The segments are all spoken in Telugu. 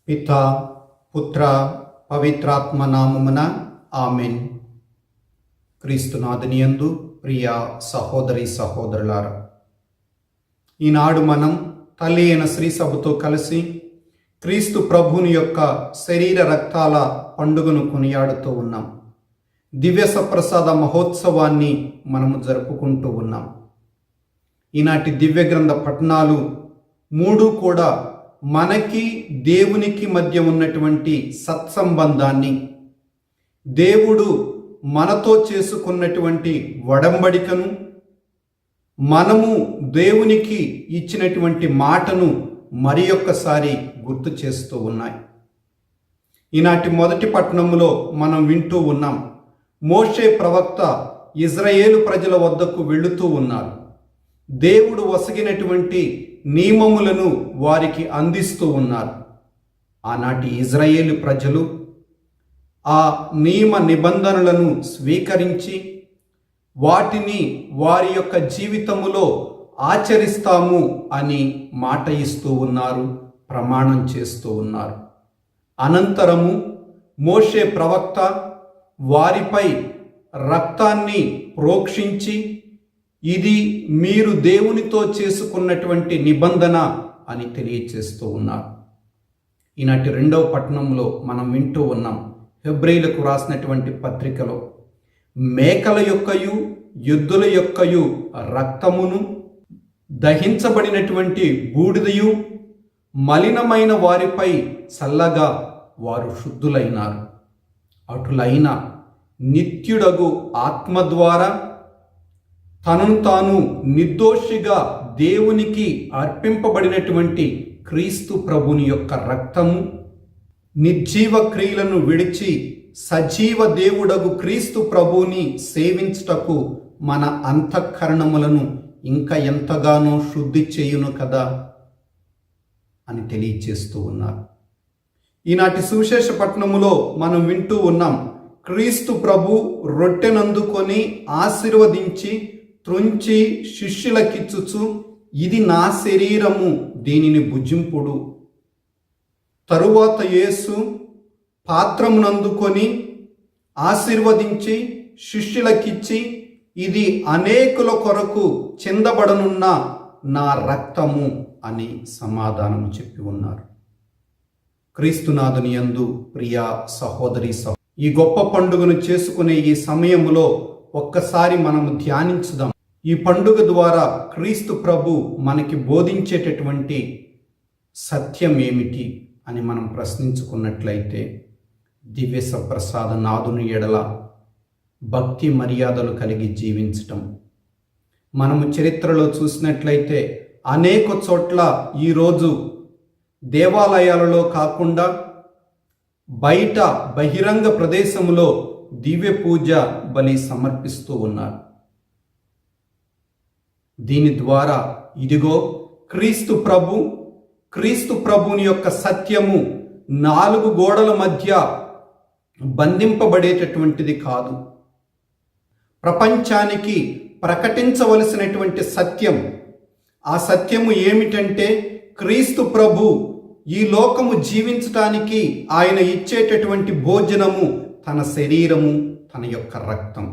పితా పుత్ర పవిత్రాత్మ నామమున ఆమెన్. క్రీస్తునాథుని యందు ప్రియ సహోదరి సహోదరులారా, ఈనాడు మనం తల్లి అయిన శ్రీ సభతో కలిసి క్రీస్తు ప్రభుని యొక్క శరీర రక్తాల పండుగను కొనియాడుతూ ఉన్నాం. దివ్య సప్రసాద మహోత్సవాన్ని మనము జరుపుకుంటూ ఉన్నాం. ఈనాటి దివ్య గ్రంథ పఠనాలు 3 కూడా మనకి దేవునికి మధ్య ఉన్నటువంటి సత్సంబంధాన్ని, దేవుడు మనతో చేసుకున్నటువంటి వడంబడికను, మనము దేవునికి ఇచ్చినటువంటి మాటను మరి ఒక్కసారి గుర్తు చేస్తూ ఉన్నాయి. ఈనాటి మొదటి పట్టణంలో మనం వింటూ ఉన్నాం, మోషే ప్రవక్త ఇజ్రాయేలు ప్రజల వద్దకు వెళుతూ ఉన్నారు. దేవుడు వసగినటువంటి నియమములను వారికి అందిస్తూ ఉన్నారు. ఆనాటి ఇజ్రాయేలు ప్రజలు ఆ నియమ నిబంధనలను స్వీకరించి వాటిని వారి యొక్క జీవితములో ఆచరిస్తాము అని మాట ఇస్తూ ఉన్నారు, ప్రమాణం చేస్తూ ఉన్నారు. అనంతరము మోషే ప్రవక్త వారిపై రక్తాన్ని ప్రోక్షించి, ఇది మీరు దేవునితో చేసుకున్నటువంటి నిబంధన అని తెలియచేస్తూ ఉన్నారు. ఈనాటి 2వ పట్టణంలో మనం వింటూ ఉన్నాం, హెబ్రీలకు రాసినటువంటి పత్రికలో, మేకల యొక్కయు ఎద్దుల యొక్కయు రక్తమును, దహించబడినటువంటి బూడిదయు మలినమైన వారిపై చల్లగా వారు శుద్ధులైనారు. అటులైన నిత్యుడగు ఆత్మ ద్వారా తనను తాను నిర్దోషిగా దేవునికి అర్పింపబడినటువంటి క్రీస్తు ప్రభుని యొక్క రక్తము, నిర్జీవ క్రియలను విడిచి సజీవ దేవుడగు క్రీస్తు ప్రభుని సేవించుటకు మన అంతఃకరణములను ఇంకా ఎంతగానో శుద్ధి చేయును కదా అని తెలియచేస్తూ ఉన్నారు. ఈనాటి సువిశేష పట్టణములో మనం వింటూ ఉన్నాం, క్రీస్తు ప్రభు రొట్టెనందుకొని ఆశీర్వదించి త్రుంచి శిష్యులకిచ్చుచు, ఇది నా శరీరము, దీనిని భుజింపుడు. తరువాత యేసు పాత్రమునందుకొని ఆశీర్వదించి శిష్యులకిచ్చి, ఇది అనేకుల కొరకు చిందబడనున్న నా రక్తము అని సమాధానం చెప్పి ఉన్నారు. క్రీస్తునాథుని యందు ప్రియ సహోదరి ఈ గొప్ప పండుగను చేసుకునే ఈ సమయంలో ఒక్కసారి మనము ధ్యానించుదాం. ఈ పండుగ ద్వారా క్రీస్తు ప్రభు మనకి బోధించేటటువంటి సత్యం ఏమిటి అని మనం ప్రశ్నించుకున్నట్లయితే, దివ్య సప్రసాద నాదుని ఎడల భక్తి మర్యాదలు కలిగి జీవించటం. మనము చరిత్రలో చూసినట్లయితే అనేక చోట్ల ఈరోజు దేవాలయాలలో కాకుండా బయట బహిరంగ ప్రదేశంలో దివ్య పూజ బలి సమర్పిస్తూ ఉన్నారు. దీని ద్వారా ఇదిగో క్రీస్తు ప్రభుని యొక్క సత్యము 4 గోడల మధ్య బంధింపబడేటటువంటిది కాదు. ప్రపంచానికి ప్రకటించవలసినటువంటి సత్యం, ఆ సత్యము ఏమిటంటే, క్రీస్తు ప్రభు ఈ లోకము జీవించటానికి ఆయన ఇచ్చేటటువంటి భోజనము తన శరీరము, తన యొక్క రక్తం.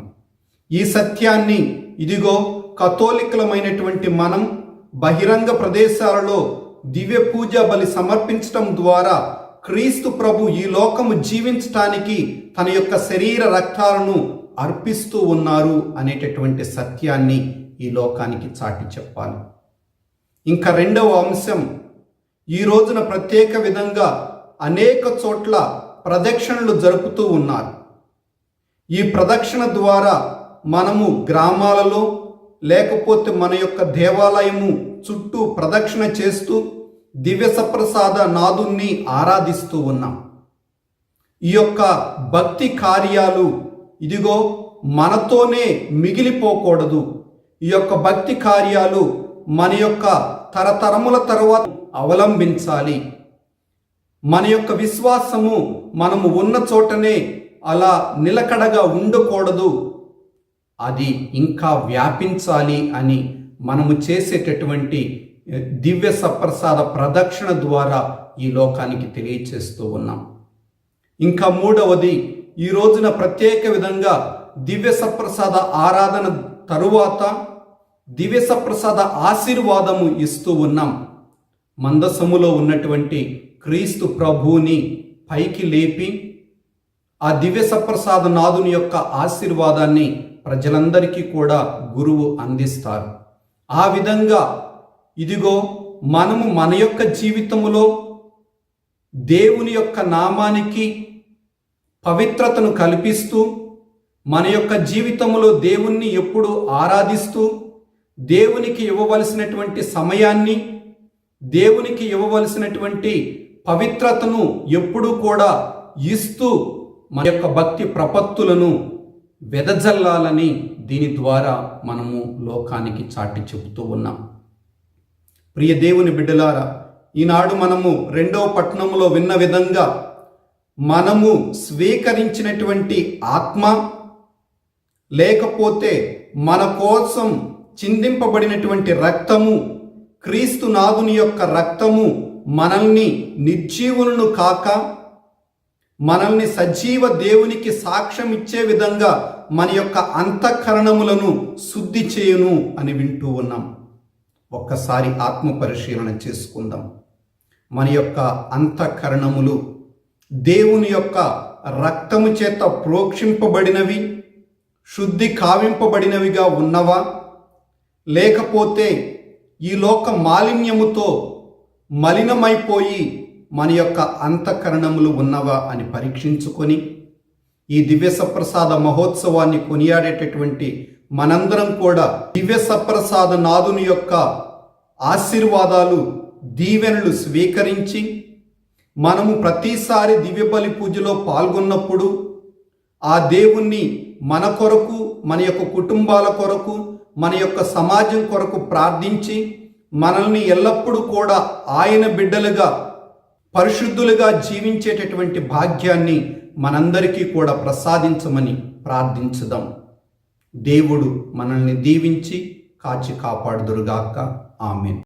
ఈ సత్యాన్ని ఇదిగో కథోలికులమైనటువంటి మనం బహిరంగ ప్రదేశాలలో దివ్య పూజ బలి సమర్పించటం ద్వారా క్రీస్తు ప్రభు ఈ లోకము జీవించటానికి తన యొక్క శరీర రక్తాలను అర్పిస్తూ ఉన్నారు అనేటటువంటి సత్యాన్ని ఈ లోకానికి చాటి చెప్పాలి. ఇంకా 2వ అంశం, ఈ రోజున ప్రత్యేక విధంగా అనేక చోట్ల ప్రదక్షిణలు జరుపుతూ ఉన్నారు. ఈ ప్రదక్షిణ ద్వారా మనము గ్రామాలలో లేకపోతే మన యొక్క దేవాలయము చుట్టూ ప్రదక్షిణ చేస్తూ దివ్య సప్రసాద నాదుని ఆరాధిస్తూ ఉన్నాం. ఈ యొక్క భక్తి కార్యాలు ఇదిగో మనతోనే మిగిలిపోకూడదు. ఈ యొక్క భక్తి కార్యాలు మన యొక్క తరతరముల తరువాత అవలంబించాలి. మన యొక్క విశ్వాసము మనము ఉన్న చోటనే అలా నిలకడగా ఉండకూడదు, అది ఇంకా వ్యాపించాలి అని మనము చేసేటటువంటి దివ్య సప్రసాద ప్రదక్షిణ ద్వారా ఈ లోకానికి తెలియచేస్తూ ఉన్నాం. ఇంకా మూడవది, ఈ రోజున ప్రత్యేక విధంగా దివ్య సప్రసాద ఆరాధన తరువాత దివ్య సప్రసాద ఆశీర్వాదము ఇస్తూ ఉన్నాం. మందసములో ఉన్నటువంటి క్రీస్తు ప్రభువుని పైకి లేపి ఆ దివ్య సప్రసాద నాదుని యొక్క ఆశీర్వాదాన్ని ప్రజలందరికీ కూడా గురువు అందిస్తారు. ఆ విధంగా ఇదిగో మనము మన యొక్క జీవితములో దేవుని యొక్క నామానికి పవిత్రతను కల్పిస్తూ, మన యొక్క జీవితంలో దేవుణ్ణి ఎప్పుడు ఆరాధిస్తూ, దేవునికి ఇవ్వవలసినటువంటి సమయాన్ని, దేవునికి ఇవ్వవలసినటువంటి పవిత్రతను ఎప్పుడూ కూడా ఇస్తూ మన యొక్క భక్తి ప్రపత్తులను వెదజల్లాలని దీని ద్వారా మనము లోకానికి చాటి చెబుతూ ఉన్నాం. ప్రియ దేవుని బిడ్డలారా, ఈనాడు మనము 2వ పట్టణంలో విన్న విధంగా మనము స్వీకరించినటువంటి ఆత్మ, లేకపోతే మన కోసం చిందింపబడినటువంటి రక్తము, క్రీస్తు నాదుని యొక్క రక్తము మనల్ని నిర్జీవులను కాక మనల్ని సజీవ దేవునికి సాక్ష్యం ఇచ్చే విధంగా మన యొక్క అంతఃకరణములను శుద్ధి చేయును అని వింటూ ఉన్నాం. ఒక్కసారి ఆత్మ పరిశీలన చేసుకుందాం. మన యొక్క అంతఃకరణములు దేవుని యొక్క రక్తము చేత ప్రోక్షింపబడినవి, శుద్ధి కావింపబడినవిగా ఉన్నవా, లేకపోతే ఈ లోక మాలిన్యముతో మలినమైపోయి మన యొక్క అంతఃకరణములు ఉన్నవా అని పరీక్షించుకొని ఈ దివ్య సప్రసాద మహోత్సవాన్ని కొనియాడేటటువంటి మనందరం కూడా దివ్య సప్రసాద నాదుని యొక్క ఆశీర్వాదాలు, దీవెనలు స్వీకరించి మనము ప్రతిసారి దివ్య బలి పూజలో పాల్గొన్నప్పుడు ఆ దేవుణ్ణి మన కొరకు, మన యొక్క కుటుంబాల కొరకు, మన యొక్క సమాజం కొరకు ప్రార్థించి మనల్ని ఎల్లప్పుడూ కూడా ఆయన బిడ్డలుగా, పరిశుద్ధులుగా జీవించేటటువంటి భాగ్యాన్ని మనందరికీ కూడా ప్రసాదించమని ప్రార్థించుదాం. దేవుడు మనల్ని దీవించి కాచి కాపాడుదురుగాక. ఆమేన్.